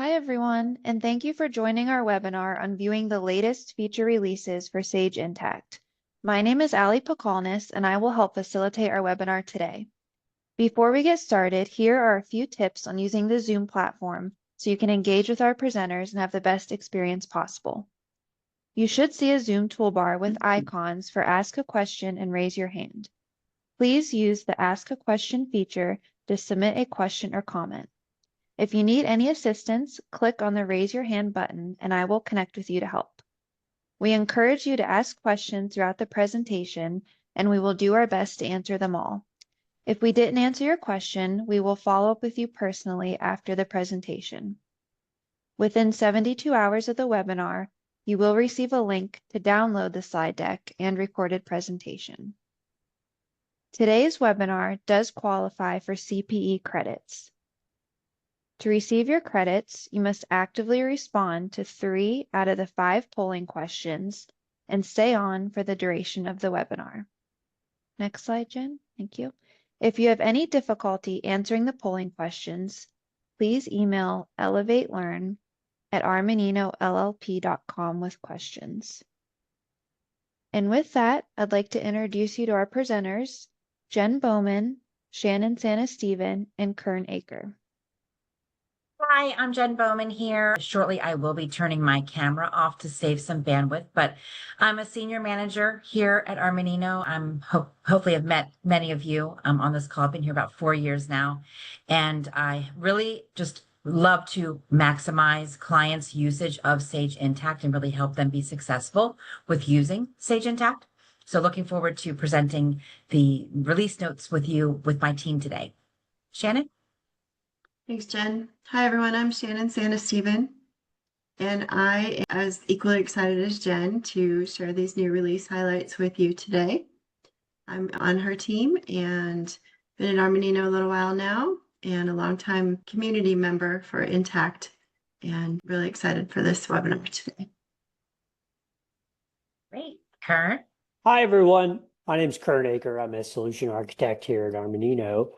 Hi, everyone, and thank you for joining our webinar on viewing the latest feature releases for Sage Intacct. My name is Ali Pakalnis, and I will help facilitate our webinar today. Before we get started, here are a few tips on using the Zoom platform so you can engage with our presenters and have the best experience possible. You should see a Zoom toolbar with icons for Ask a Question and Raise Your Hand. Please use the Ask a Question feature to submit a question or comment. If you need any assistance, click on the Raise Your Hand button and I will connect with you to help. We encourage you to ask questions throughout the presentation and we will do our best to answer them all. If we didn't answer your question, we will follow up with you personally after the presentation. Within 72 hours of the webinar, you will receive a link to download the slide deck and recorded presentation. Today's webinar does qualify for CPE credits. To receive your credits, you must actively respond to 3 out of the 5 polling questions and stay on for the duration of the webinar. Next slide, Jen. Thank you. If you have any difficulty answering the polling questions, please email elevatelearn@armaninollp.com with questions. And with that, I'd like to introduce you to our presenters, Jenn Bowman, Shannon Santa Stephen, and Kern Acre. Hi, I'm Jenn Bowman here. Shortly, I will be turning my camera off to save some bandwidth, but I'm a senior manager here at Armanino. Hopefully I've met many of you on this call. I've been here about 4 years now, and I really just love to maximize clients' usage of Sage Intacct and really help them be successful with using Sage Intacct. So looking forward to presenting the release notes with you with my team today. Shannon? Thanks, Jen. Hi, everyone. I'm Shannon Santa Stephen, and I am as equally excited as Jen to share these new release highlights with you today. I'm on her team and been at Armanino a little while now and a longtime community member for Intacct, and really excited for this webinar today. Great. Kern? Hi, everyone. My name is Kern Acre. I'm a solution architect here at Armanino,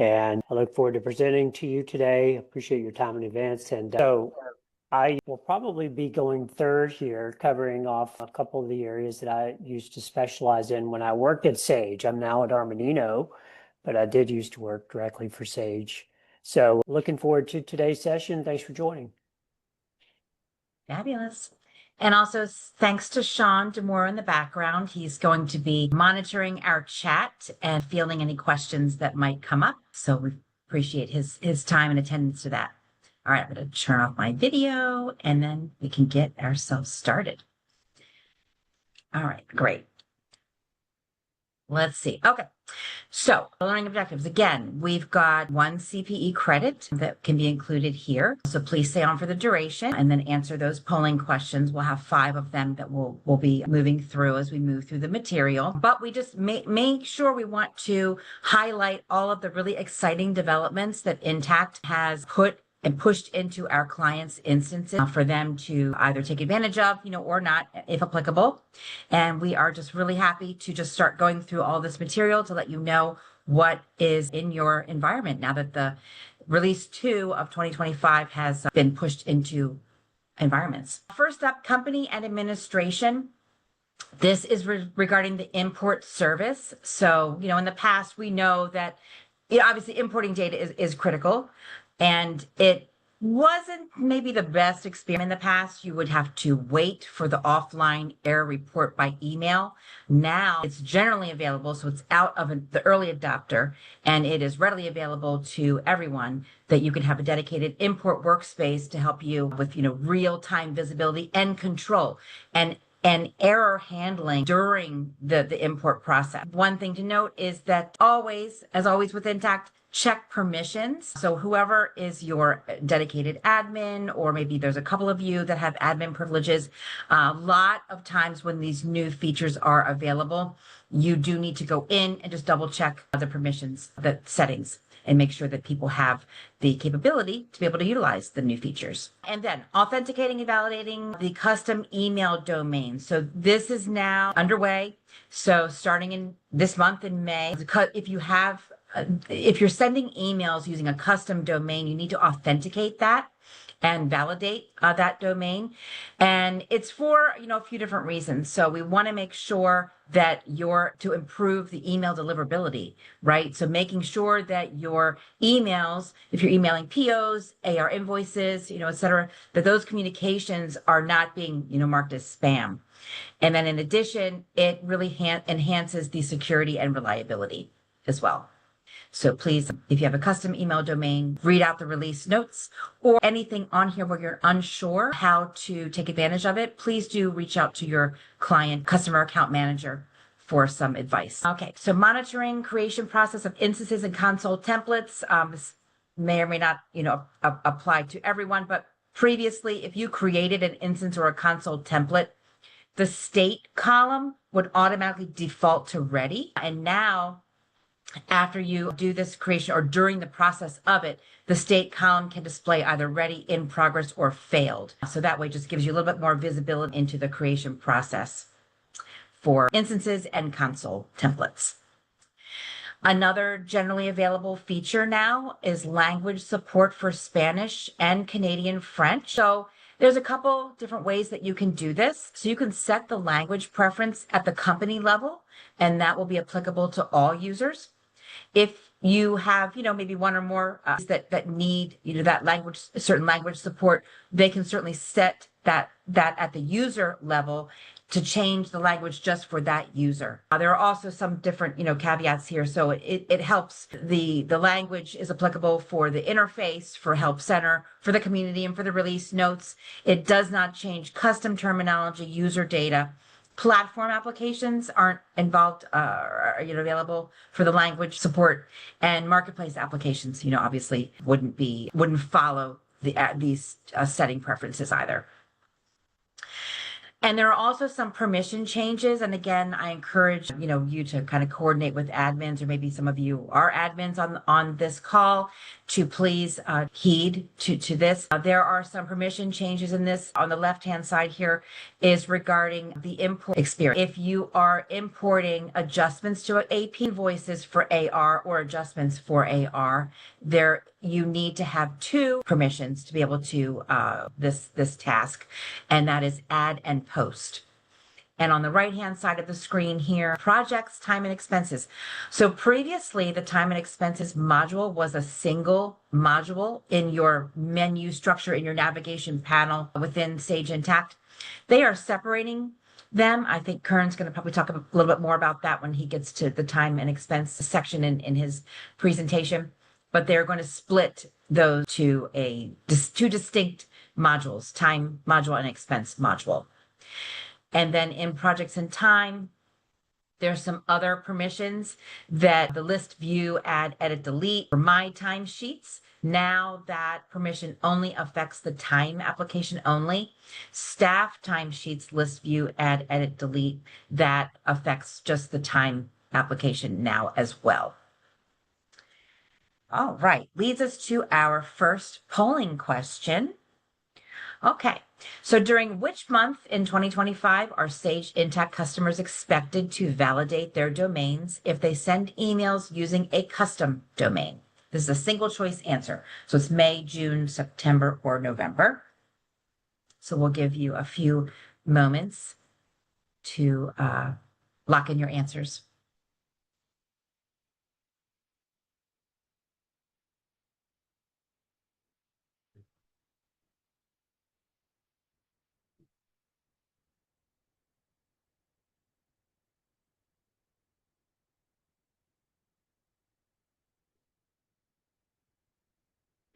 and I look forward to presenting to you today. Appreciate your time in advance. And so I will probably be going third here, covering off a couple of the areas that I used to specialize in when I worked at Sage. I'm now at Armanino, but I did used to work directly for Sage. So looking forward to today's session. Thanks for joining. Fabulous. And also thanks to Sean DeMore in the background. He's going to be monitoring our chat and fielding any questions that might come up. So we appreciate his time and attendance to that. All right, I'm going to turn off my video and then we can get ourselves started. All right, great. Let's see. Okay. So learning objectives. Again, we've got 1 CPE credit that can be included here. So please stay on for the duration and then answer those polling questions. We'll have 5 of them that we'll be moving through as we move through the material. But we just make sure we want to highlight all of the really exciting developments that Intacct has put and pushed into our clients' instances for them to either take advantage of, or not, if applicable. And we are just really happy to just start going through all this material to let you know what is in your environment now that the release 2 of 2025 has been pushed into environments. First up, company and administration. This is regarding the import service. So, in the past, we know that obviously importing data is critical. And it wasn't maybe the best experience in the past. You would have to wait for the offline error report by email. Now it's generally available, so it's out of the early adopter, and it is readily available to everyone that you can have a dedicated import workspace to help you with, real-time visibility and control and error handling during the import process. One thing to note is that as always with Intacct, check permissions. So whoever is your dedicated admin, or maybe there's a couple of you that have admin privileges, a lot of times when these new features are available, you do need to go in and just double check the permissions, the settings, and make sure that people have the capability to be able to utilize the new features. And then authenticating and validating the custom email domain. So this is now underway. So starting in this month in May, if you're sending emails using a custom domain, you need to authenticate that. and validate that domain. And it's for, a few different reasons. So we want to make sure that to improve the email deliverability, right? So making sure that your emails, if you're emailing POs, AR invoices, et cetera, that those communications are not being, marked as spam. And then in addition, it really enhances the security and reliability as well. So please, if you have a custom email domain, read out the release notes or anything on here where you're unsure how to take advantage of it, please do reach out to your client customer account manager for some advice. Okay, so monitoring creation process of instances and console templates. This may or may not, apply to everyone, but previously, if you created an instance or a console template, the state column would automatically default to ready. And now, after you do this creation or during the process of it, the state column can display either ready, in progress, or failed. So that way just gives you a little bit more visibility into the creation process for instances and console templates. Another generally available feature now is language support for Spanish and Canadian French. So there's a couple different ways that you can do this. So you can set the language preference at the company level, and that will be applicable to all users. If you have, maybe one or more that need, that language, certain language support, they can certainly set that at the user level to change the language just for that user. There are also some different, caveats here. So it helps. The language is applicable for the interface, for Help Center, for the community, and for the release notes. It does not change custom terminology, user data. Platform applications aren't involved, available for the language support, and marketplace applications, obviously wouldn't follow these setting preferences either. And there are also some permission changes. And again, I encourage, you to kind of coordinate with admins, or maybe some of you are admins on this call, to please heed to this. There are some permission changes in this. On the left-hand side here is regarding the import experience. If you are importing adjustments to AP invoices for AR or adjustments for AR, you need to have two permissions to be able to this task, and that is add and post. And on the right-hand side of the screen here, projects, time and expenses. So previously, the time and expenses module was a single module in your menu structure, in your navigation panel within Sage Intacct. They are separating them. I think Kern's going to probably talk a little bit more about that when he gets to the time and expense section in his presentation. But they're going to split those to two distinct modules, time module and expense module. And then in projects and time, there's some other permissions that the list, view, add, edit, delete for my timesheets. Now that permission only affects the time application only. Staff timesheets, list, view, add, edit, delete, that affects just the time application now as well. All right, leads us to our first polling question. Okay, so during which month in 2025 are Sage Intacct customers expected to validate their domains if they send emails using a custom domain? This is a single choice answer. So it's May, June, September, or November. So we'll give you a few moments to lock in your answers.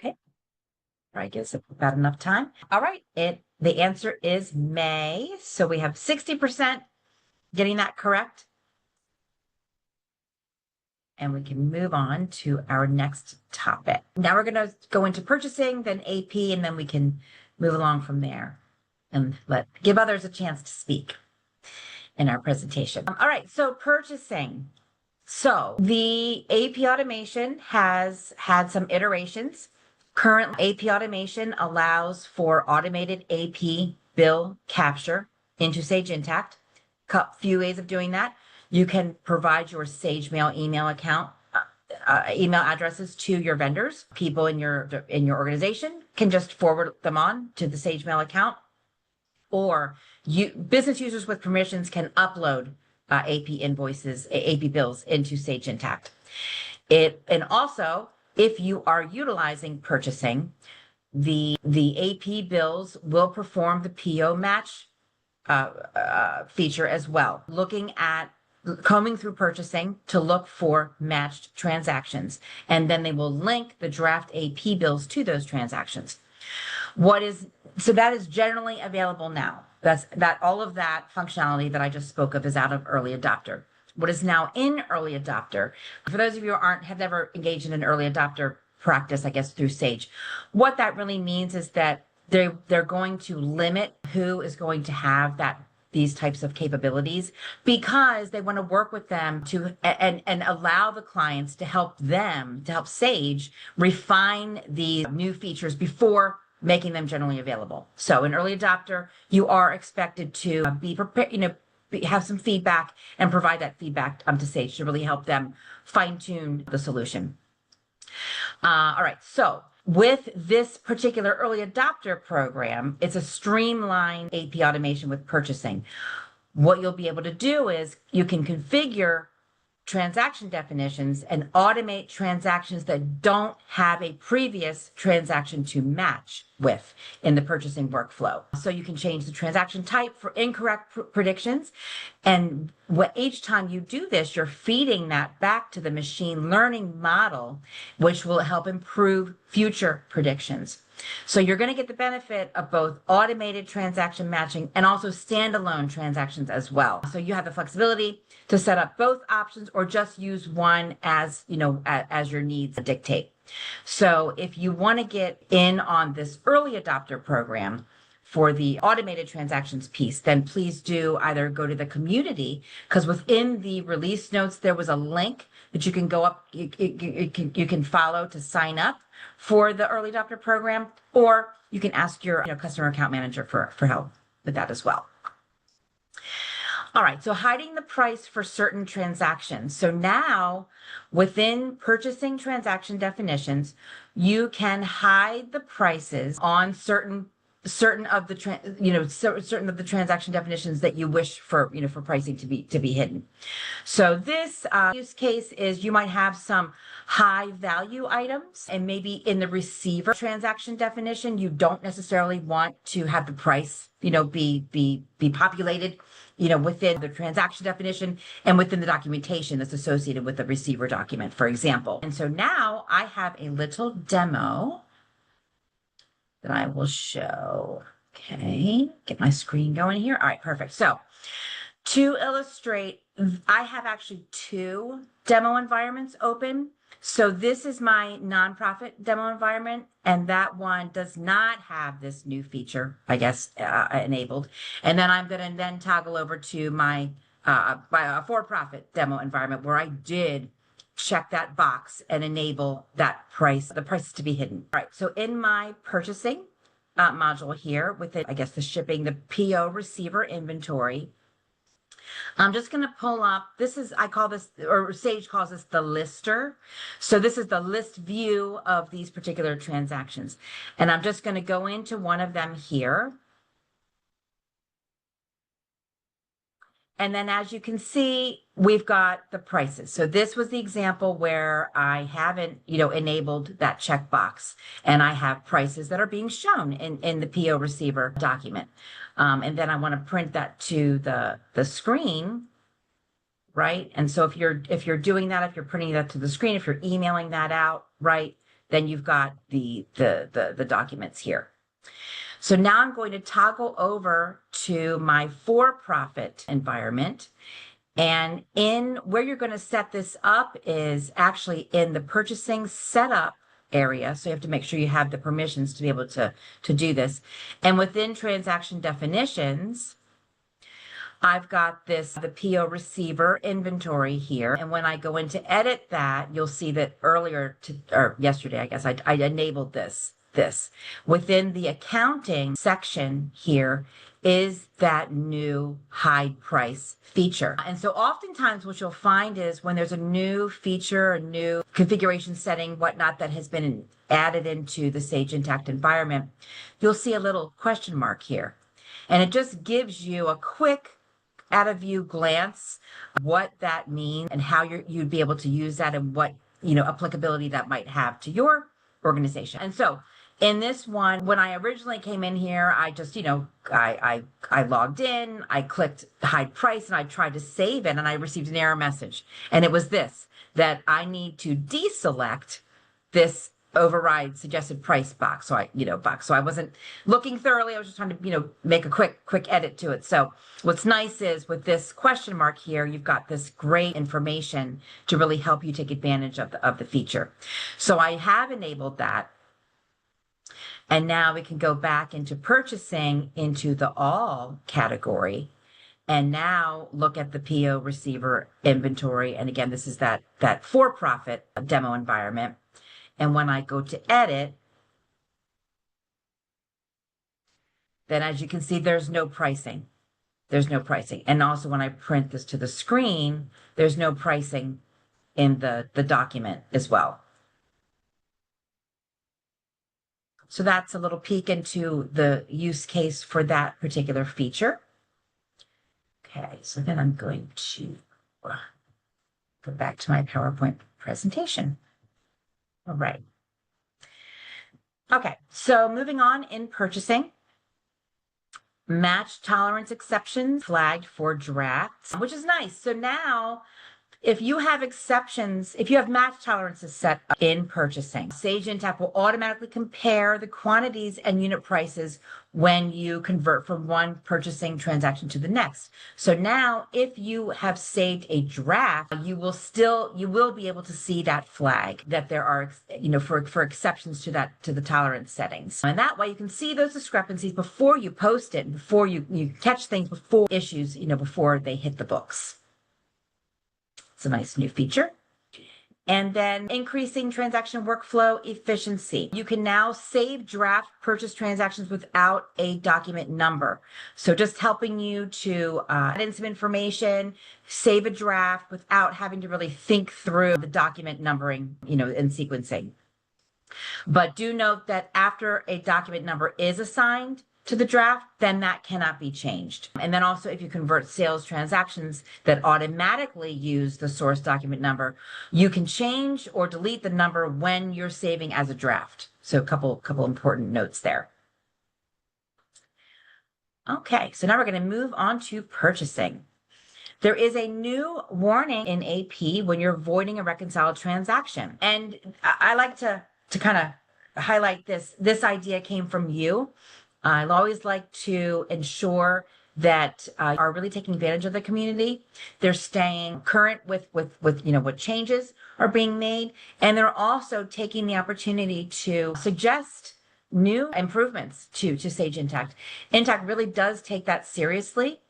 Okay. Right, gives about enough time. All right, the answer is May. So we have 60% getting that correct. And we can move on to our next topic. Now we're going to go into purchasing, then AP, and then we can move along from there and give others a chance to speak in our presentation. All right, so purchasing. So the AP automation has had some iterations. Current AP automation allows for automated AP bill capture into Sage Intacct. A few ways of doing that. You can provide your Sage Mail email account email addresses to your vendors. People in your organization can just forward them on to the Sage Mail account, or business users with permissions can upload AP invoices, AP bills into Sage Intacct. And also, if you are utilizing purchasing, the AP bills will perform the PO match feature as well, combing through purchasing to look for matched transactions, and then they will link the draft AP bills to those transactions. So that is generally available now. All of that functionality that I just spoke of is out of early adopter. What is now in early adopter, for those of you who have never engaged in an early adopter practice, I guess through Sage, what that really means is that they're going to limit who is going to have these types of capabilities, because they want to work with them and allow the clients to help Sage refine the new features before making them generally available. So in early adopter, you are expected to be prepared, have some feedback and provide that feedback to Sage to really help them fine tune the solution. All right, so with this particular early adopter program, it's a streamlined AP automation with purchasing. What you'll be able to do is you can configure transaction definitions and automate transactions that don't have a previous transaction to match with in the purchasing workflow. So you can change the transaction type for incorrect predictions. And each time you do this, you're feeding that back to the machine learning model, which will help improve future predictions. So you're going to get the benefit of both automated transaction matching and also standalone transactions as well. So you have the flexibility to set up both options or just use one as your needs dictate. So if you want to get in on this early adopter program for the automated transactions piece, then please do either go to the community, because within the release notes, there was a link that you can go up, you can follow to sign up for the early adopter program, or you can ask your customer account manager for help with that as well. All right, so hiding the price for certain transactions. So now within purchasing transaction definitions, you can hide the prices on certain of the transaction definitions that you wish for pricing to be hidden. So this use case is you might have some high value items, and maybe in the receiver transaction definition, you don't necessarily want to have the price be populated within the transaction definition and within the documentation that's associated with the receiver document, for example. And so now I have a little demo that I will show. Okay, get my screen going here. All right, perfect. So to illustrate, I have actually two demo environments open. So this is my nonprofit demo environment, and that one does not have this new feature, I guess, enabled. And then I'm going to then toggle over to my for-profit demo environment, where I did check that box and enable the prices to be hidden. All right, so in my purchasing module here, within, I guess, the shipping, the PO receiver inventory, I'm just going to pull up, I call this, or Sage calls this the lister. So this is the list view of these particular transactions. And I'm just going to go into one of them here. And then as you can see, we've got the prices. So this was the example where I haven't, enabled that checkbox, and I have prices that are being shown in the PO receiver document. And then I want to print that to the screen, right? And so if you're doing that, if you're printing that to the screen, if you're emailing that out, right, then you've got the documents here. So now I'm going to toggle over to my for-profit environment. And where you're going to set this up is actually in the purchasing setup area. So you have to make sure you have the permissions to be able to do this. And within transaction definitions, I've got the PO receiver inventory here. And when I go in to edit that, you'll see that yesterday, I guess, I enabled this. this. Within the accounting section here is that new hide price feature. And so oftentimes what you'll find is when there's a new feature, a new configuration setting, whatnot, that has been added into the Sage Intacct environment, you'll see a little question mark here. And it just gives you a quick out of view glance what that means and how you'd be able to use that and what, applicability that might have to your organization. And so in this one, when I originally came in here, I just, I logged in, I clicked hide price, and I tried to save it, and I received an error message. And it was this, that I need to deselect this override suggested price box. So I wasn't looking thoroughly. I was just trying to, make a quick edit to it. So what's nice is with this question mark here, you've got this great information to really help you take advantage of the feature. So I have enabled that. And now we can go back into purchasing into the all category and now look at the PO receiver inventory. And again, this is that for-profit demo environment. And when I go to edit, then as you can see, there's no pricing. There's no pricing. And also when I print this to the screen, there's no pricing in the document as well. So that's a little peek into the use case for that particular feature. Okay, so then I'm going to go back to my PowerPoint presentation. All right. Okay, so moving on in purchasing, match tolerance exceptions flagged for drafts, which is nice. So now if you have exceptions, if you have match tolerances set up in purchasing, Sage Intacct will automatically compare the quantities and unit prices when you convert from one purchasing transaction to the next. So now if you have saved a draft, you will be able to see that flag that there are, for exceptions to the tolerance settings. And that way you can see those discrepancies before you post it, before you catch things before issues, before they hit the books. It's a nice new feature. And then increasing transaction workflow efficiency. You can now save draft purchase transactions without a document number. So just helping you to add in some information, save a draft without having to really think through the document numbering, and sequencing. But do note that after a document number is assigned to the draft, then that cannot be changed. And then also if you convert sales transactions that automatically use the source document number, you can change or delete the number when you're saving as a draft. So a couple important notes there. Okay, so now we're going to move on to purchasing. There is a new warning in AP when you're voiding a reconciled transaction. And I like to kind of highlight this. This idea came from you. I always like to ensure that are really taking advantage of the community. They're staying current with what changes are being made, and they're also taking the opportunity to suggest new improvements to Sage Intacct. Intacct really does take that seriously.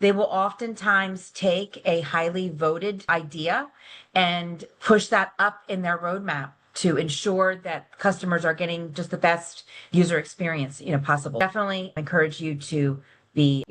They will oftentimes take a highly voted idea and push that up in their roadmap to ensure that customers are getting just the best user experience, possible. Definitely encourage you to be,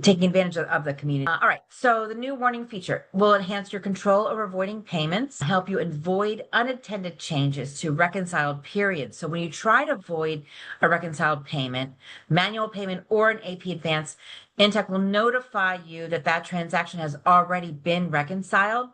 taking advantage of the community. All right. So the new warning feature will enhance your control over voiding payments, help you avoid unattended changes to reconciled periods. So when you try to void a reconciled payment, manual payment, or an AP advance, Intacct will notify you that that transaction has already been reconciled.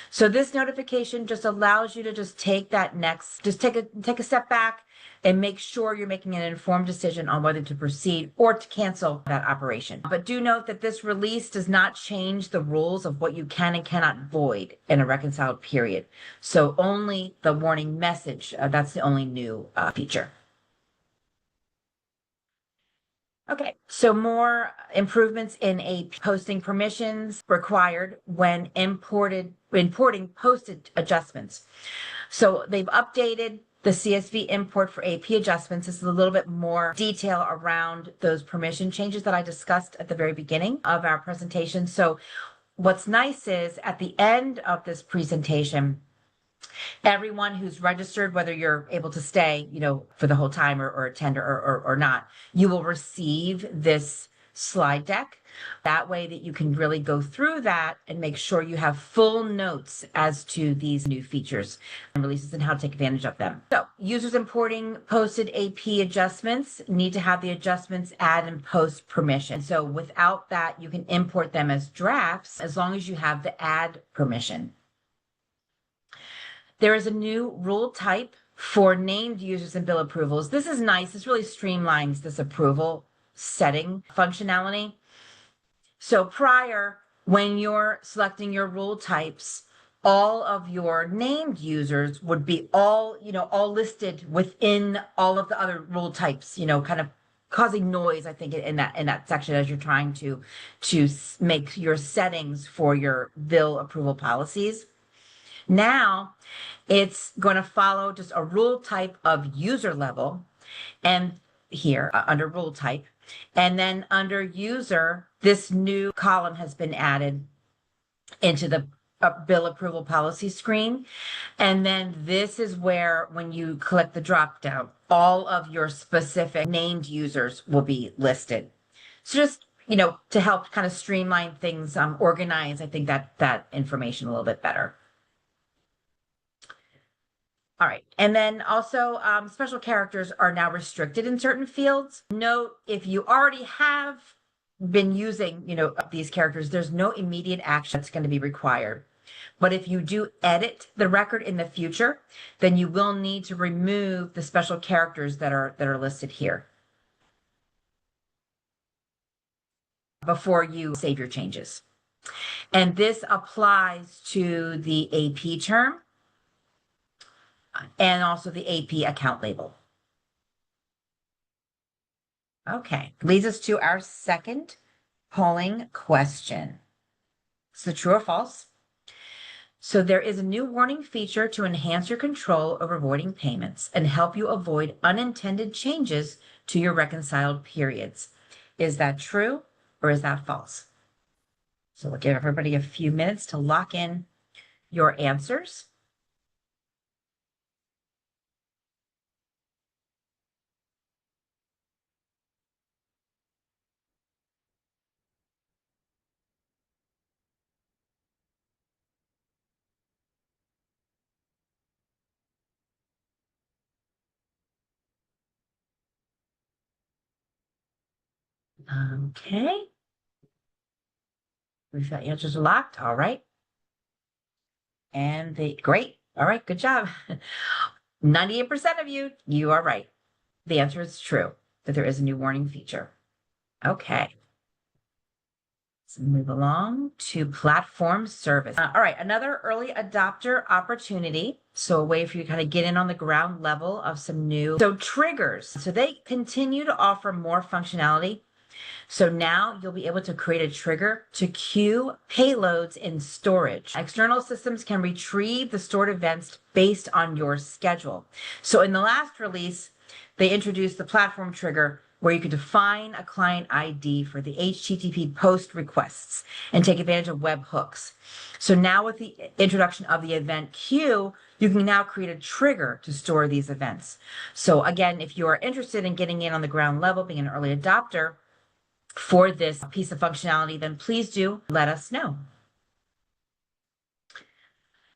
So this notification just allows you to just take a step back and make sure you're making an informed decision on whether to proceed or to cancel that operation. But do note that this release does not change the rules of what you can and cannot void in a reconciled period. So only the warning message, that's the only new feature. Okay, so more improvements in AP posting permissions required when importing posted adjustments. So they've updated the CSV import for AP adjustments. This is a little bit more detail around those permission changes that I discussed at the very beginning of our presentation. So what's nice is at the end of this presentation, Everyone who's registered, whether you're able to stay, for the whole time or attend or not, you will receive this slide deck. That way that you can really go through that and make sure you have full notes as to these new features and releases and how to take advantage of them. So users importing posted AP adjustments need to have the adjustments add and post permission. So without that, you can import them as drafts as long as you have the add permission. There is a new rule type for named users and bill approvals. This is nice. This really streamlines this approval setting functionality. So prior, when you're selecting your rule types, all of your named users would be all listed within all of the other rule types, kind of causing noise, I think, in that section as you're trying to make your settings for your bill approval policies. Now it's going to follow just a rule type of user level, and here under rule type, and then under user, this new column has been added into the bill approval policy screen. And then this is where, when you click the drop down, all of your specific named users will be listed. So just, to help kind of streamline things, organize, I think that information a little bit better. All right. And then also special characters are now restricted in certain fields. Note, if you already have been using, these characters, there's no immediate action that's going to be required. But if you do edit the record in the future, then you will need to remove the special characters that are listed here before you save your changes. And this applies to the AP term and also the AP account label. Okay, leads us to our second polling question. So true or false? So there is a new warning feature to enhance your control over voiding payments and help you avoid unintended changes to your reconciled periods. Is that true or is that false? So we'll give everybody a few minutes to lock in your answers. Okay. We've got answers locked. All right. And great. All right. Good job. 98% of you are right. The answer is true, that there is a new warning feature. Okay. Let's move along to platform service. All right. Another early adopter opportunity. So a way for you to kind of get in on the ground level of some new. So triggers. So they continue to offer more functionality. So now you'll be able to create a trigger to queue payloads in storage. External systems can retrieve the stored events based on your schedule. So in the last release, they introduced the platform trigger where you could define a client ID for the HTTP post requests and take advantage of webhooks. So now with the introduction of the event queue, you can now create a trigger to store these events. So again, if you are interested in getting in on the ground level, being an early adopter for this piece of functionality, then please do let us know.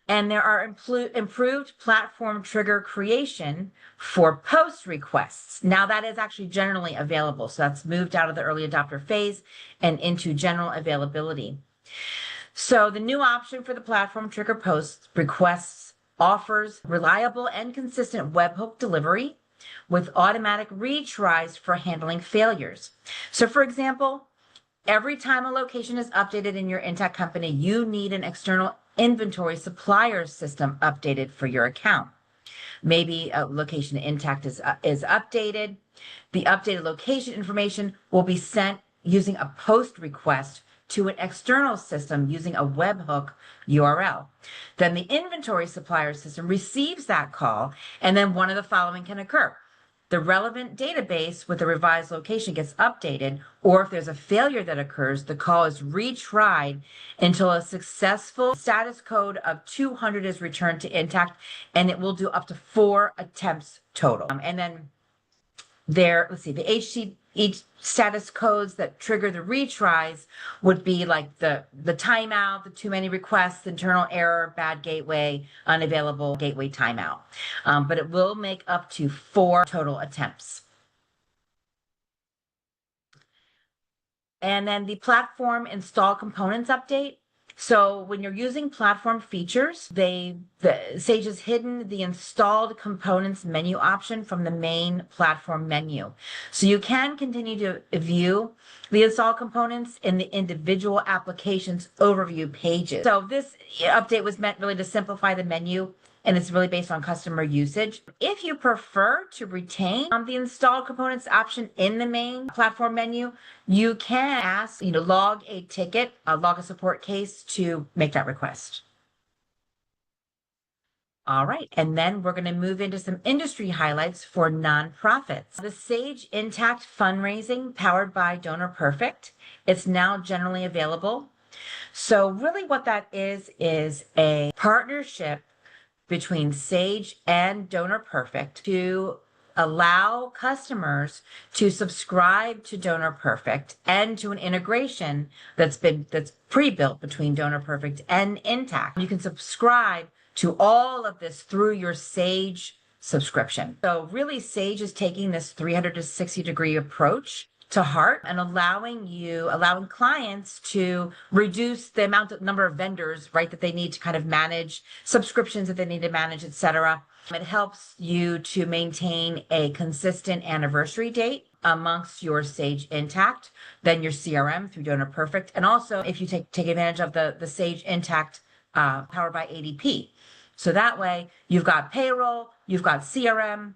And there are improved platform trigger creation for post requests. Now that is actually generally available. So that's moved out of the early adopter phase and into general availability. So the new option for the platform trigger post requests offers reliable and consistent webhook delivery with automatic retries for handling failures. So for example, every time a location is updated in your Intacct company, you need an external inventory supplier system updated for your account. Maybe a location Intacct is updated. The updated location information will be sent using a post request to an external system using a webhook URL. Then the inventory supplier system receives that call, and then one of the following can occur. the relevant database with the revised location gets updated, or if there's a failure that occurs, the call is retried until a successful status code of 200 is returned to Intacct, and it will do up to 4 attempts total. And then let's see, each status codes that trigger the retries would be like the timeout, the too many requests, internal error, bad gateway, unavailable gateway timeout. But it will make up to 4 total attempts. And then the platform install components update. So when you're using platform features, Sage has hidden the installed components menu option from the main platform menu. So you can continue to view the install components in the individual applications overview pages. So this update was meant really to simplify the menu, and it's really based on customer usage. If you prefer to retain the installed components option in the main platform menu, you can ask, log a ticket, log a support case to make that request. All right, and then we're going to move into some industry highlights for nonprofits. The Sage Intacct fundraising powered by Donor Perfect. It's now generally available. So really what that is a partnership between Sage and Donor Perfect to allow customers to subscribe to Donor Perfect and to an integration that's pre-built between Donor Perfect and Intacct. You can subscribe to all of this through your Sage subscription. So really Sage is taking this 360-degree approach to heart and allowing clients to reduce the number of vendors, right, that they need to kind of manage, subscriptions that they need to manage, etc. It helps you to maintain a consistent anniversary date amongst your Sage Intacct, then your CRM through Donor Perfect, and also if you take advantage of the Sage Intacct powered by ADP. So that way you've got payroll, you've got CRM,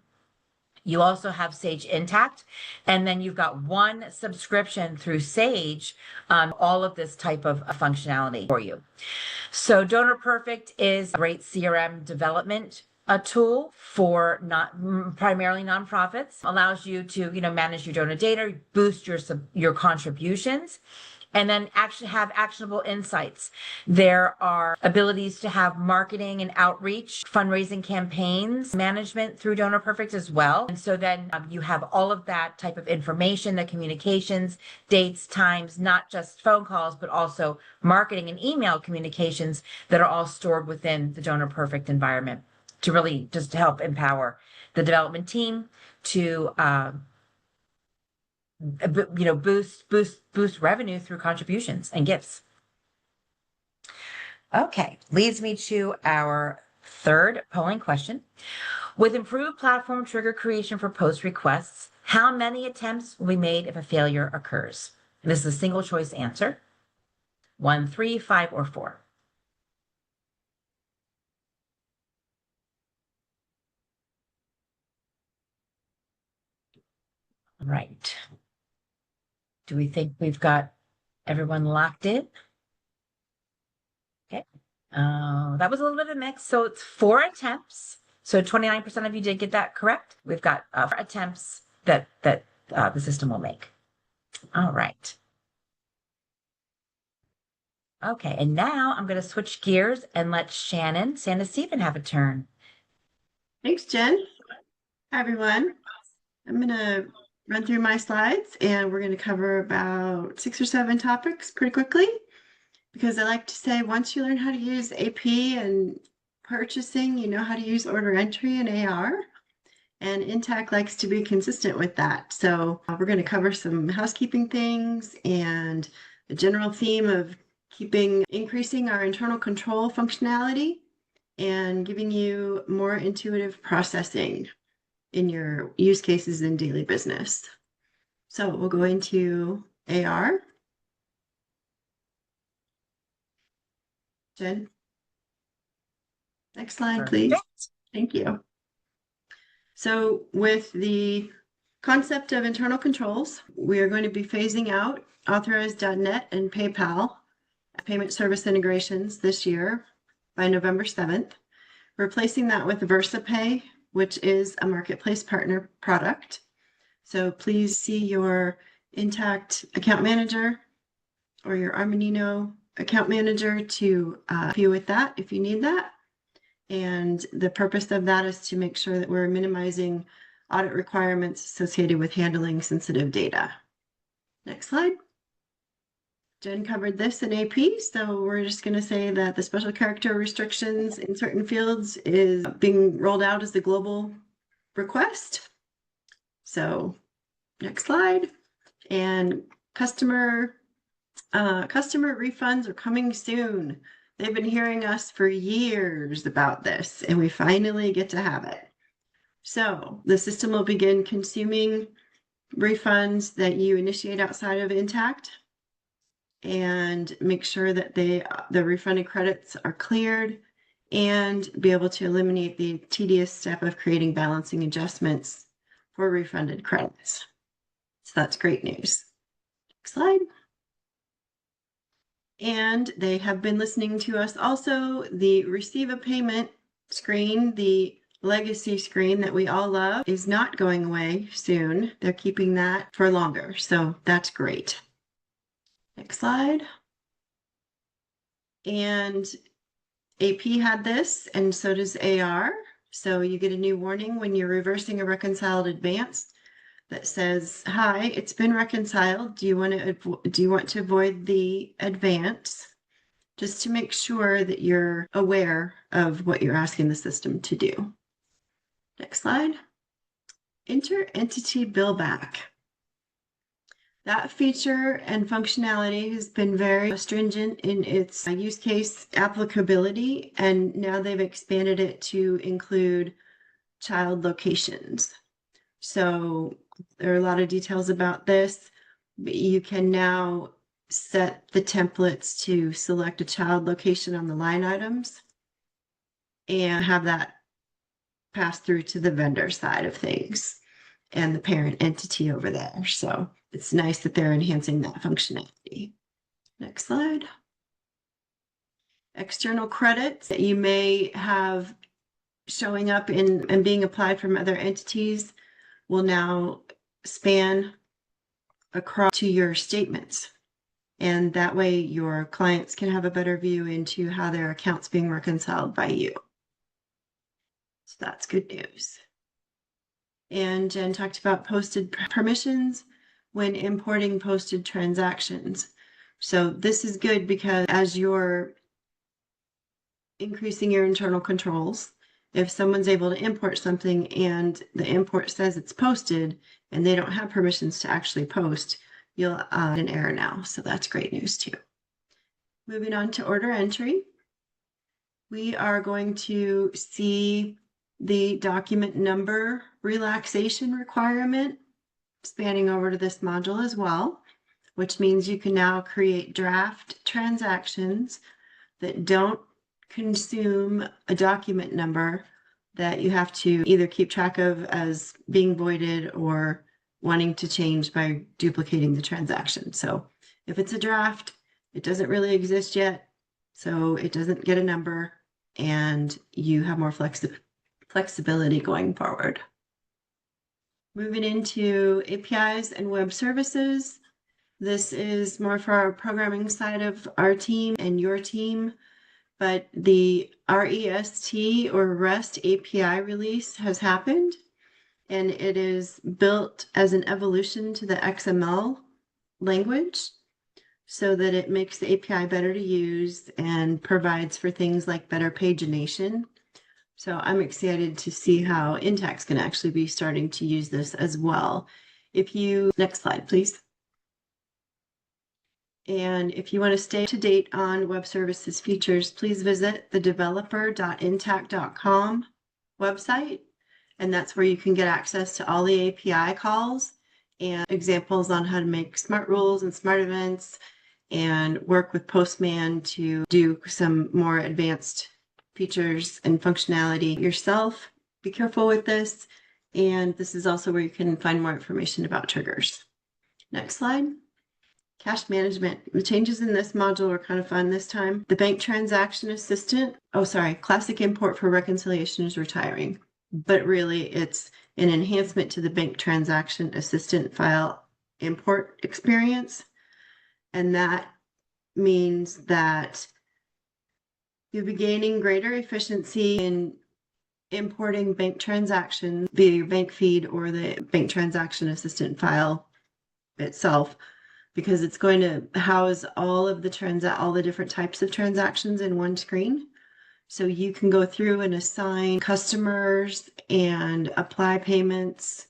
you also have Sage Intacct, and then you've got one subscription through Sage on all of this type of functionality for you. So Donor Perfect is a great CRM development tool for primarily nonprofits. Allows you to manage your donor data, boost your contributions, and then actually have actionable insights. There are abilities to have marketing and outreach, fundraising campaigns, management through Donor Perfect as well. And so then you have all of that type of information, the communications, dates, times, not just phone calls, but also marketing and email communications that are all stored within the Donor Perfect environment to really just help empower the development team to boost revenue through contributions and gifts. Okay, leads me to our third polling question. With improved platform trigger creation for post requests, how many attempts will be made if a failure occurs? And this is a single choice answer. 1, 3, 5, or 4. Right. Do we think we've got everyone locked in? Okay. That was a little bit of a mix. So it's 4 attempts. So 29% of you did get that correct. We've got 4 attempts that the system will make. All right. Okay, and now I'm going to switch gears and let Shannon Santa Stephen have a turn. Thanks, Jen. Hi, everyone. I'm going to run through my slides and we're going to cover about 6 or 7 topics pretty quickly, because I like to say once you learn how to use AP and purchasing, you know how to use order entry and AR, and Intacct likes to be consistent with that. So we're going to cover some housekeeping things and the general theme of increasing our internal control functionality and giving you more intuitive processing in your use cases in daily business. So we'll go into AR. Jen, next slide, please. Thank you. So with the concept of internal controls, we are going to be phasing out Authorize.net and PayPal payment service integrations this year by November 7th, replacing that with VersaPay which is a marketplace partner product. So please see your Intacct account manager or your Armanino account manager to help you with that if you need that. And the purpose of that is to make sure that we're minimizing audit requirements associated with handling sensitive data. Next slide. Jen covered this in AP, so we're just going to say that the special character restrictions in certain fields is being rolled out as the global request. So next slide. And customer refunds are coming soon. They've been hearing us for years about this, and we finally get to have it. So the system will begin consuming refunds that you initiate outside of Intacct and make sure that the refunded credits are cleared and be able to eliminate the tedious step of creating balancing adjustments for refunded credits. So that's great news. Next slide. And they have been listening to us also. The receive a payment screen, the legacy screen that we all love, is not going away soon. They're keeping that for longer. So that's great. Next slide. And AP had this, and so does AR. So you get a new warning when you're reversing a reconciled advance that says, "Hi, it's been reconciled. Do you want to avoid the advance?" Just to make sure that you're aware of what you're asking the system to do. Next slide. Inter-entity bill back. That feature and functionality has been very stringent in its use case applicability, and now they've expanded it to include child locations. So there are a lot of details about this, but you can now set the templates to select a child location on the line items and have that pass through to the vendor side of things and the parent entity over there. So it's nice that they're enhancing that functionality. Next slide. External credits that you may have showing up in and being applied from other entities will now span across to your statements. And that way your clients can have a better view into how their account's being reconciled by you. So that's good news. And Jen talked about posted permissions when importing posted transactions. So this is good because as you're increasing your internal controls, if someone's able to import something and the import says it's posted and they don't have permissions to actually post, you'll add an error now. So that's great news too. Moving on to order entry. We are going to see the document number relaxation requirement spanning over to this module as well, which means you can now create draft transactions that don't consume a document number that you have to either keep track of as being voided or wanting to change by duplicating the transaction. So if it's a draft, it doesn't really exist yet, so it doesn't get a number, and you have more flexibility going forward. Moving into APIs and web services. This is more for our programming side of our team and your team, but the REST or REST API release has happened, and it is built as an evolution to the XML language so that it makes the API better to use and provides for things like better pagination. So I'm excited to see how Intacct's can actually be starting to use this as well. Next slide, please. And if you want to stay up to date on web services features, please visit the developer.intacct.com website. And that's where you can get access to all the API calls and examples on how to make smart rules and smart events and work with Postman to do some more advanced features and functionality yourself. Be careful with this. And this is also where you can find more information about triggers. Next slide. Cash management. The changes in this module are kind of fun this time. The bank transaction assistant, classic import for reconciliation is retiring. but really it's an enhancement to the bank transaction assistant file import experience. And that means that you'll be gaining greater efficiency in importing bank transactions via your bank feed or the bank transaction assistant file itself, because it's going to house all of the all the different types of transactions in one screen. So you can go through and assign customers and apply payments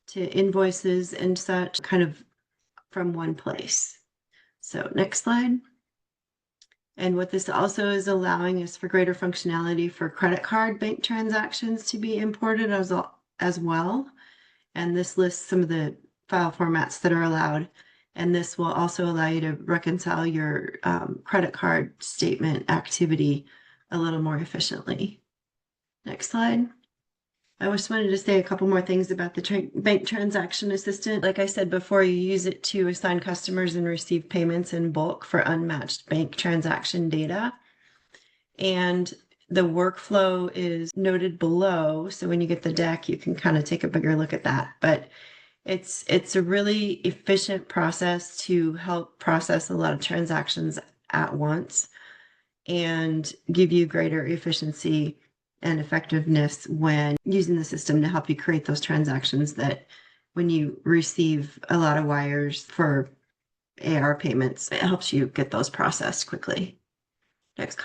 to invoices and such kind of from one place. So next slide. And what this also is allowing is for greater functionality for credit card bank transactions to be imported as well. And this lists some of the file formats that are allowed. And this will also allow you to reconcile your credit card statement activity a little more efficiently. Next slide. I just wanted to say a couple more things about the bank transaction assistant. Like I said before, you use it to assign customers and receive payments in bulk for unmatched bank transaction data. And the workflow is noted below. So when you get the deck, you can kind of take a bigger look at that. But it's a really efficient process to help process a lot of transactions at once and give you greater efficiency and effectiveness when using the system to help you create those transactions that when you receive a lot of wires for AR payments, it helps you get those processed quickly. Next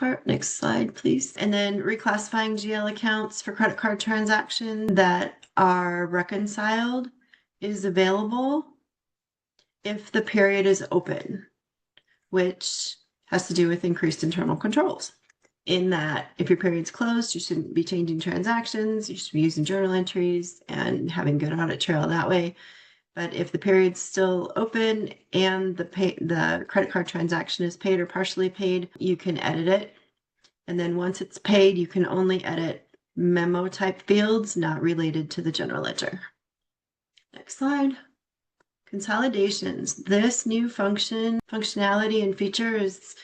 slide, please. And then reclassifying GL accounts for credit card transactions that are reconciled is available if the period is open, which has to do with increased internal controls. In that, if your period's closed, you shouldn't be changing transactions. You should be using journal entries and having good audit trail that way. But if the period's still open and the credit card transaction is paid or partially paid, you can edit it. And then once it's paid, you can only edit memo type fields not related to the general ledger. Next slide. Consolidations. This new functionality and feature is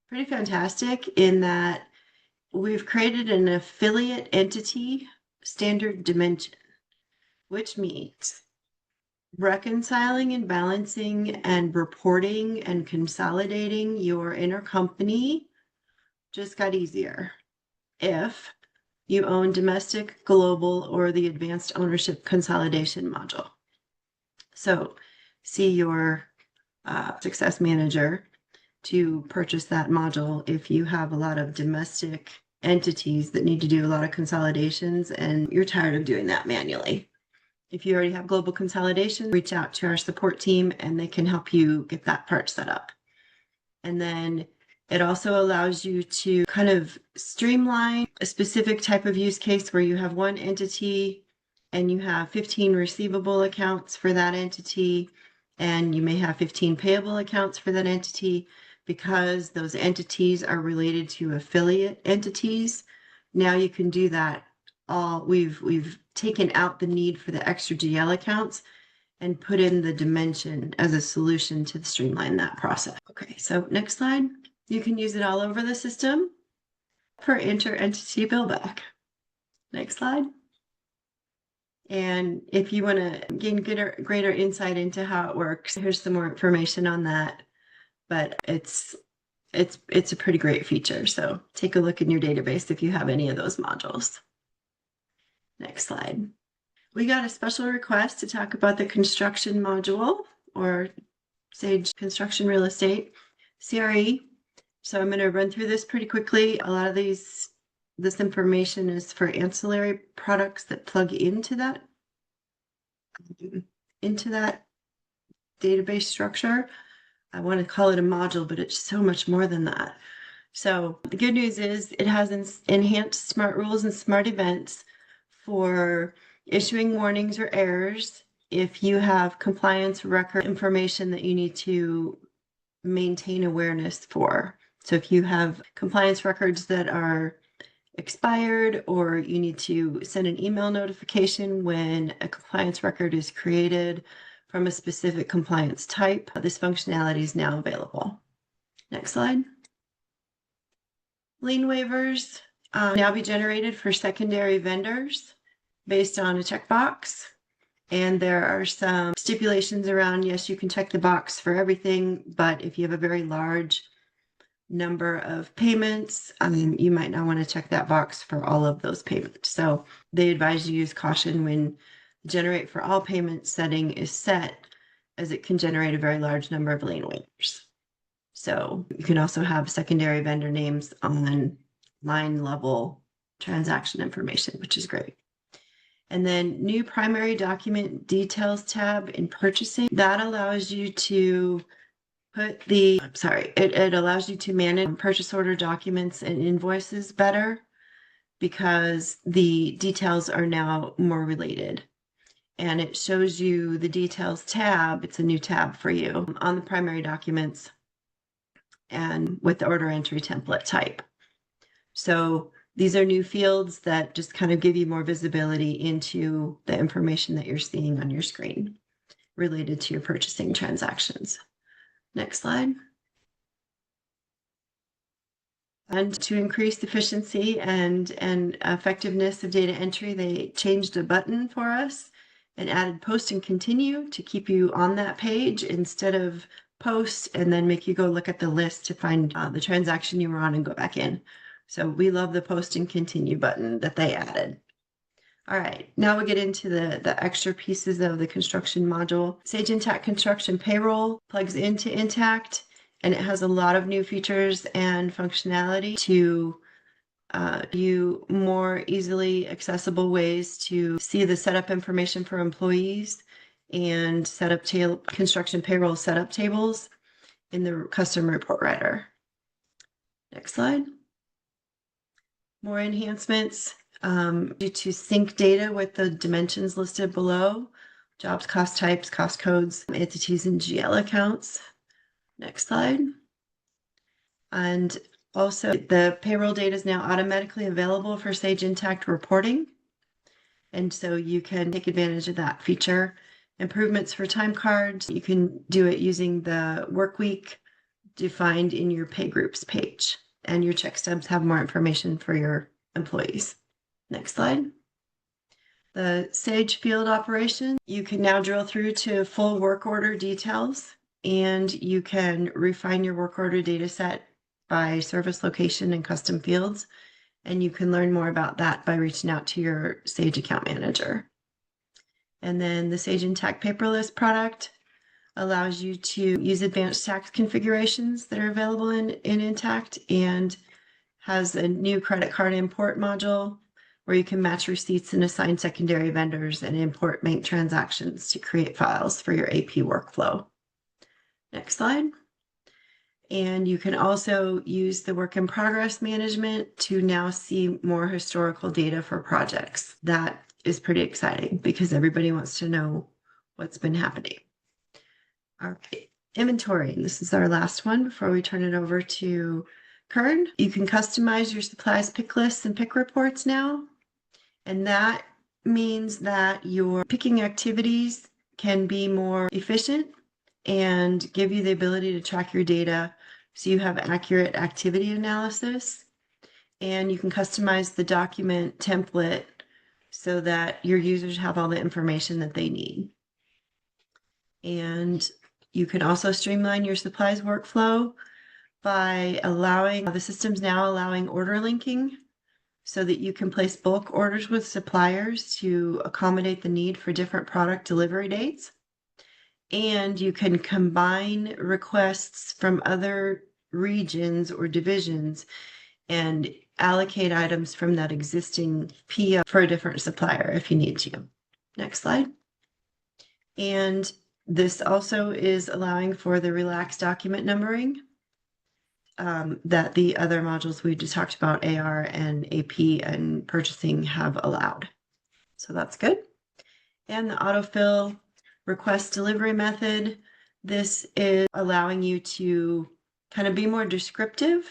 pretty fantastic in that we've created an affiliate entity standard dimension, which means reconciling and balancing and reporting and consolidating your intercompany just got easier if you own domestic, global, or the advanced ownership consolidation module. So see your success manager to purchase that module if you have a lot of domestic entities that need to do a lot of consolidations and you're tired of doing that manually. If you already have global consolidation, reach out to our support team and they can help you get that part set up. And then it also allows you to kind of streamline a specific type of use case where you have one entity and you have 15 receivable accounts for that entity, and you may have 15 payable accounts for that entity because those entities are related to affiliate entities. Now you can do that all. We've taken out the need for the extra GL accounts and put in the dimension as a solution to streamline that process. Okay, so next slide. You can use it all over the system for inter-entity billback. Next slide. And if you want to gain greater insight into how it works, here's some more information on that. But it's a pretty great feature. So take a look in your database if you have any of those modules. Next slide. We got a special request to talk about the construction module, or Sage Construction Real Estate, CRE. So I'm going to run through this pretty quickly. A lot of this information is for ancillary products that plug into that database structure. I want to call it a module, but it's so much more than that. So the good news is it has enhanced smart rules and smart events for issuing warnings or errors if you have compliance record information that you need to maintain awareness for. So if you have compliance records that are expired, or you need to send an email notification when a compliance record is created from a specific compliance type, this functionality is now available. Next slide. Lien waivers now be generated for secondary vendors. based on a checkbox. And there are some stipulations around, yes, you can check the box for everything, but if you have a very large number of payments, you might not want to check that box for all of those payments. So they advise you use caution when the generate for all payments setting is set, as it can generate a very large number of lane waivers. So you can also have secondary vendor names on line level transaction information, which is great. And then new primary document details tab in purchasing, that allows you to it allows you to manage purchase order documents and invoices better because the details are now more related. And it shows you the details tab. It's a new tab for you on the primary documents and with the order entry template type. So these are new fields that just kind of give you more visibility into the information that you're seeing on your screen related to your purchasing transactions. Next slide. And to increase efficiency and effectiveness of data entry, they changed a button for us and added post and continue to keep you on that page instead of post and then make you go look at the list to find the transaction you were on and go back in. So we love the post and continue button that they added. All right, now we get into the extra pieces of the construction module. Sage Intacct Construction Payroll plugs into Intacct, and it has a lot of new features and functionality to you more easily accessible ways to see the setup information for employees and set up construction payroll setup tables in the custom report writer. Next slide. More enhancements. Due to sync data with the dimensions listed below, jobs, cost types, cost codes, entities, and GL accounts. Next slide. And also the payroll data is now automatically available for Sage Intacct reporting. And so you can take advantage of that feature. Improvements for time cards. You can do it using the work week defined in your pay groups page. And your check stubs have more information for your employees. Next slide. The Sage field operation, you can now drill through to full work order details, and you can refine your work order data set by service location and custom fields. And you can learn more about that by reaching out to your Sage account manager. And then the Sage Intacct paperless product allows you to use advanced tax configurations that are available in Intacct, and has a new credit card import module where you can match receipts and assign secondary vendors and import bank transactions to create files for your AP workflow. Next slide. And you can also use the work in progress management to now see more historical data for projects. That is pretty exciting because everybody wants to know what's been happening. All right, inventory. This is our last one before we turn it over to Kern. You can customize your supplies pick lists and pick reports now. And that means that your picking activities can be more efficient and give you the ability to track your data so you have accurate activity analysis. And you can customize the document template so that your users have all the information that they need. And you can also streamline your supplies workflow by allowing, the system's now allowing order linking so that you can place bulk orders with suppliers to accommodate the need for different product delivery dates. And you can combine requests from other regions or divisions and allocate items from that existing PO for a different supplier if you need to. Next slide. And this also is allowing for the relaxed document numbering that the other modules we just talked about, AR and AP and purchasing, have allowed. So that's good. And the autofill request delivery method, this is allowing you to kind of be more descriptive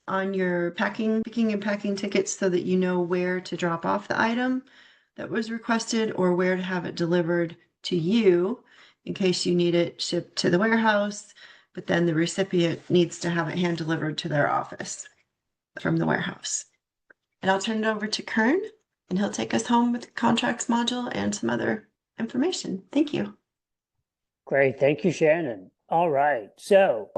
on your picking and packing tickets so that you know where to drop off the item that was requested or where to have it delivered to you in case you need it shipped to the warehouse, but then the recipient needs to have it hand delivered to their office from the warehouse. And I'll turn it over to Kern and he'll take us home with the contracts module and some other information. Thank you. Great. Thank you, Shannon. All right. So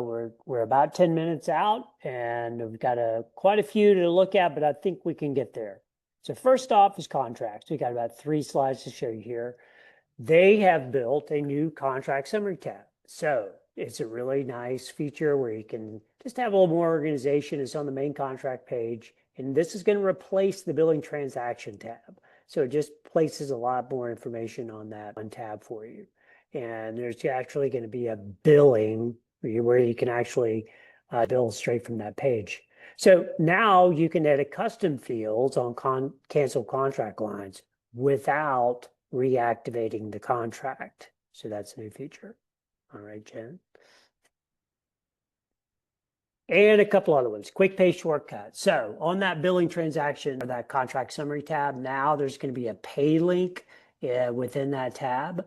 we're about 10 minutes out and we've got quite a few to look at, but I think we can get there. So first off is contracts. We got about 3 slides to show you here. They have built a new contract summary tab. So it's a really nice feature where you can just have a little more organization. It's on the main contract page. And this is going to replace the billing transaction tab. So it just places a lot more information on that one tab for you. And there's actually going to be a billing where you can actually bill straight from that page. So now you can edit custom fields on cancel contract lines without reactivating the contract. So that's a new feature. All right, Jen. And a couple other ones, quick pay shortcut. So on that billing transaction or that contract summary tab, now there's going to be a pay link within that tab.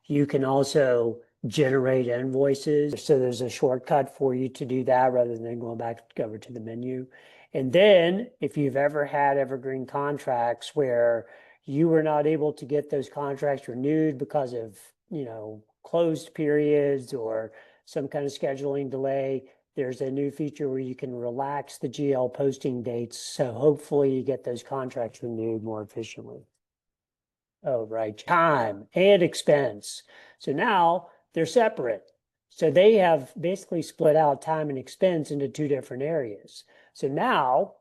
You can also generate invoices. So there's a shortcut for you to do that rather than going back over to the menu. And then if you've ever had evergreen contracts where you were not able to get those contracts renewed because of, closed periods or some kind of scheduling delay, there's a new feature where you can relax the GL posting dates. So hopefully you get those contracts renewed more efficiently. Oh, right. Time and expense. So now they're separate. So they have basically split out time and expense into 2 different areas. So now,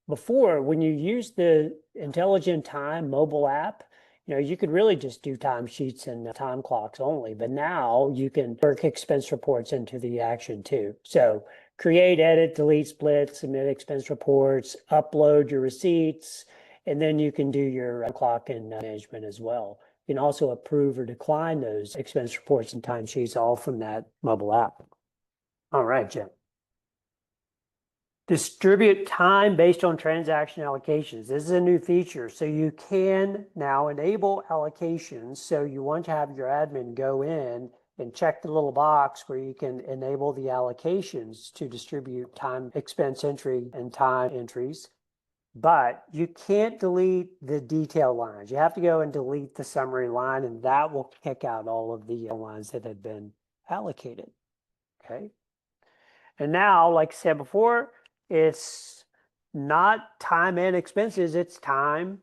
before, when you use the Intelligent Time mobile app, you could really just do timesheets and time clocks only, but now you can work expense reports into the action too. So create, edit, delete, split, submit expense reports, upload your receipts, and then you can do your clock and management as well. You can also approve or decline those expense reports and timesheets all from that mobile app. All right, Jim. Distribute time based on transaction allocations. This is a new feature. So you can now enable allocations. So you want to have your admin go in and check the little box where you can enable the allocations to distribute time expense entry and time entries. But you can't delete the detail lines. You have to go and delete the summary line, and that will kick out all of the lines that have been allocated. Okay. And now, like I said before, it's not time and expenses, it's time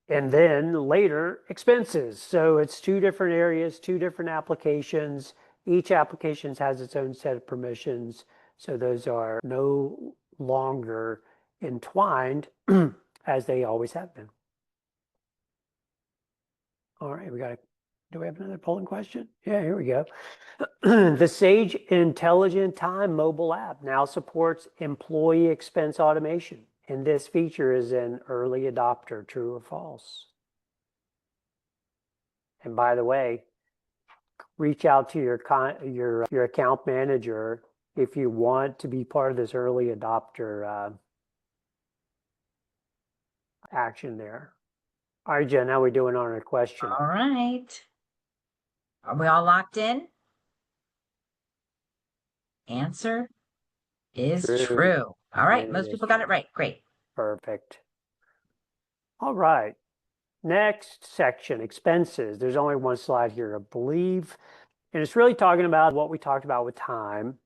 and then later expenses. So it's 2 different areas, 2 different applications. Each application has its own set of permissions. So those are no longer entwined as they always have been. All right, do we have another polling question? Yeah, here we go. The Sage Intelligent Time mobile app now supports employee expense automation. And this feature is an early adopter, true or false? And by the way, reach out to your account manager if you want to be part of this early adopter action there. All right, Jen, how are we doing on our question? All right. Are we all locked in? Answer is true. All right. Most people got it right. Great. Perfect. All right. Next section, expenses. There's only 1 slide here, I believe. And it's really talking about what we talked about with time.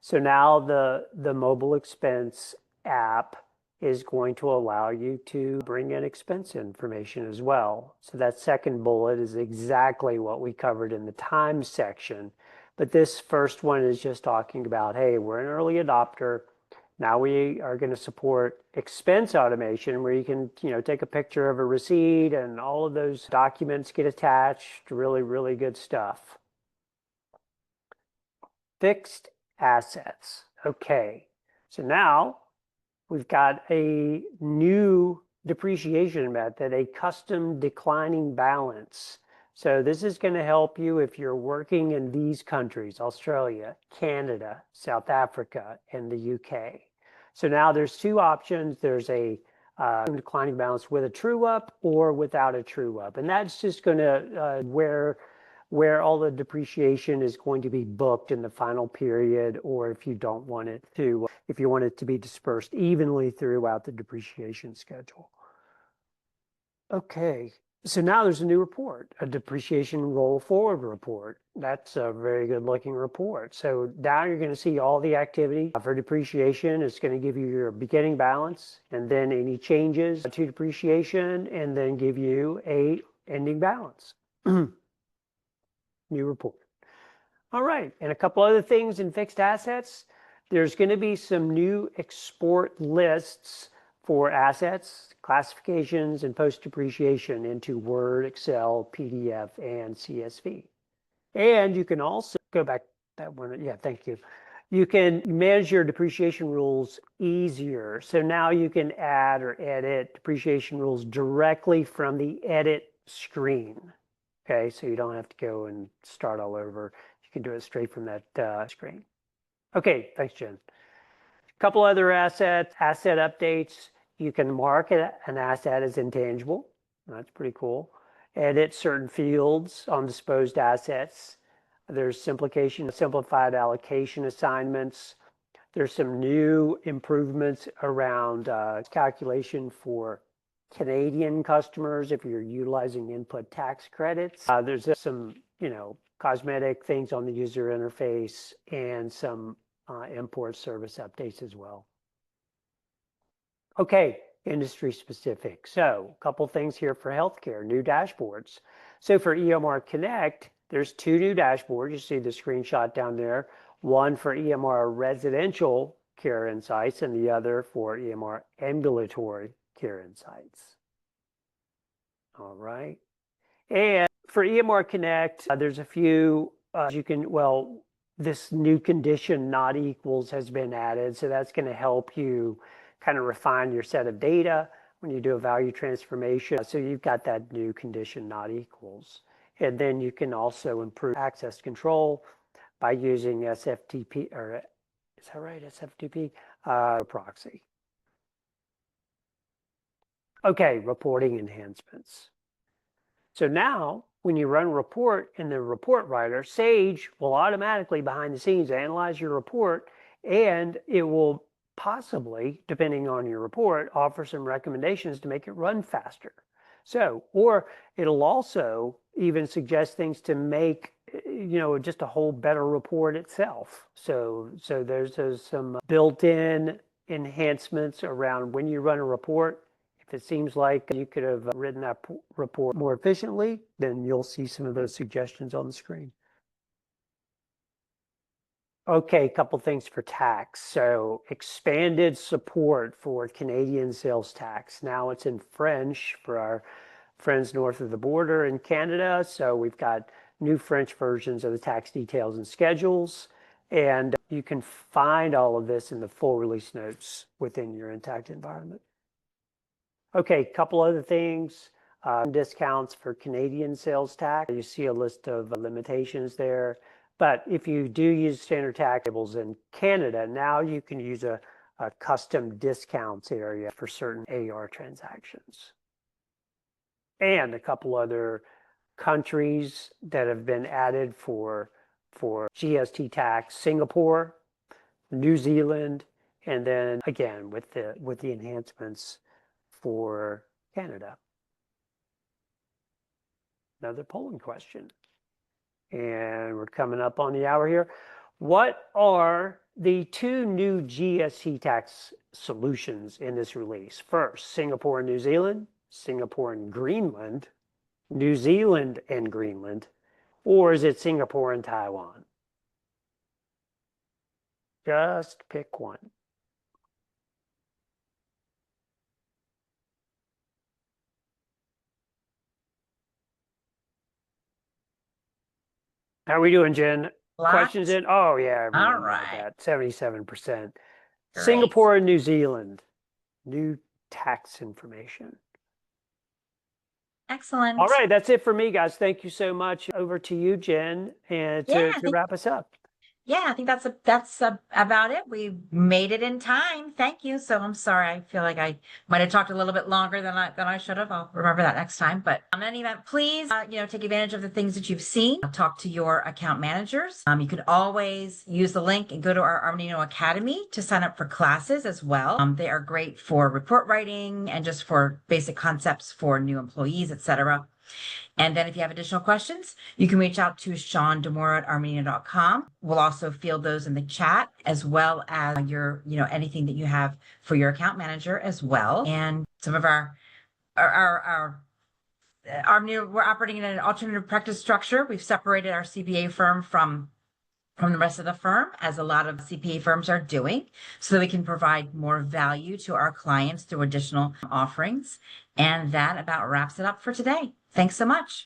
So now the mobile expense app is going to allow you to bring in expense information as well. So that second bullet is exactly what we covered in the time section. But this first one is just talking about, hey, we're an early adopter. Now we are going to support expense automation where you can, take a picture of a receipt and all of those documents get attached. Really, really good stuff. Fixed assets. Okay. So now we've got a new depreciation method, a custom declining balance. So this is going to help you if you're working in these countries, Australia, Canada, South Africa, and the UK. So now there's 2 options. There's a declining balance with a true up or without a true up. And that's just going to where all the depreciation is going to be booked in the final period, or if you don't want it to, if you want it to be dispersed evenly throughout the depreciation schedule. Okay, so now there's a new report, a depreciation roll forward report. That's a very good looking report. So now you're going to see all the activity for depreciation. It's going to give you your beginning balance and then any changes to depreciation and then give you a ending balance. New report. All right, and a couple other things in fixed assets. There's going to be some new export lists for assets, classifications, and post depreciation into Word, Excel, PDF, and CSV. And you can also go back that one. Yeah, thank you. You can manage your depreciation rules easier. So now you can add or edit depreciation rules directly from the edit screen. Okay, so you don't have to go and start all over. You can do it straight from that screen. Okay, thanks, Jen. A couple other asset updates. You can mark an asset as intangible. That's pretty cool. Edit certain fields on disposed assets. There's simplified allocation assignments. There's some new improvements around calculation for Canadian customers if you're utilizing input tax credits. There's some, cosmetic things on the user interface and some import service updates as well. Okay, industry specific. So a couple things here for healthcare, new dashboards. So for EMR Connect, there's two new dashboards. You see the screenshot down there. One for EMR residential care insights and the other for EMR ambulatory care insights. All right. And for EMR Connect, there's a few, this new condition not equals has been added. So that's going to help you kind of refine your set of data when you do a value transformation. So you've got that new condition not equals. And then you can also improve access control by using SFTP, or is that right, SFTP? Proxy. Okay, reporting enhancements. So now when you run a report in the report writer, Sage will automatically behind the scenes analyze your report, and it will possibly, depending on your report, offer some recommendations to make it run faster. So, or it'll also even suggest things to make, just a whole better report itself. So there's some built-in enhancements around when you run a report. If it seems like you could have written that report more efficiently, then you'll see some of those suggestions on the screen. Okay, a couple things for tax. So expanded support for Canadian sales tax. Now it's in French for our friends north of the border in Canada. So we've got new French versions of the tax details and schedules. And you can find all of this in the full release notes within your Intacct environment. Okay, a couple other things. Discounts for Canadian sales tax. You see a list of limitations there. But if you do use standard tax tables in Canada, now you can use a custom discounts area for certain AR transactions. And a couple other countries that have been added for GST tax: Singapore, New Zealand, and then again with the enhancements for Canada. Another polling question. And we're coming up on the hour here. What are the two new GST tax solutions in this release? First, Singapore and New Zealand, Singapore and Greenland, New Zealand and Greenland, or is it Singapore and Taiwan? Just pick one. How are we doing, Jen? Questions in? Oh, yeah. All right. That 77%. Great. Singapore and New Zealand. New tax information. Excellent. All right, that's it for me, guys. Thank you so much. Over to you, Jen, and to wrap us up. Yeah, I think that's about it. We made it in time. Thank you. So I'm sorry. I feel like I might have talked a little bit longer than I should have. I'll remember that next time. But in any event, please, take advantage of the things that you've seen. Talk to your account managers. You can always use the link and go to our Armanino Academy to sign up for classes as well. They are great for report writing and just for basic concepts for new employees, etc. And then if you have additional questions, you can reach out to Sean Demora at armanino.com. We'll also field those in the chat as well as anything that you have for your account manager as well. And some of our we're operating in an alternative practice structure. We've separated our CPA firm from the rest of the firm, as a lot of CPA firms are doing, so that we can provide more value to our clients through additional offerings. And that about wraps it up for today. Thanks so much.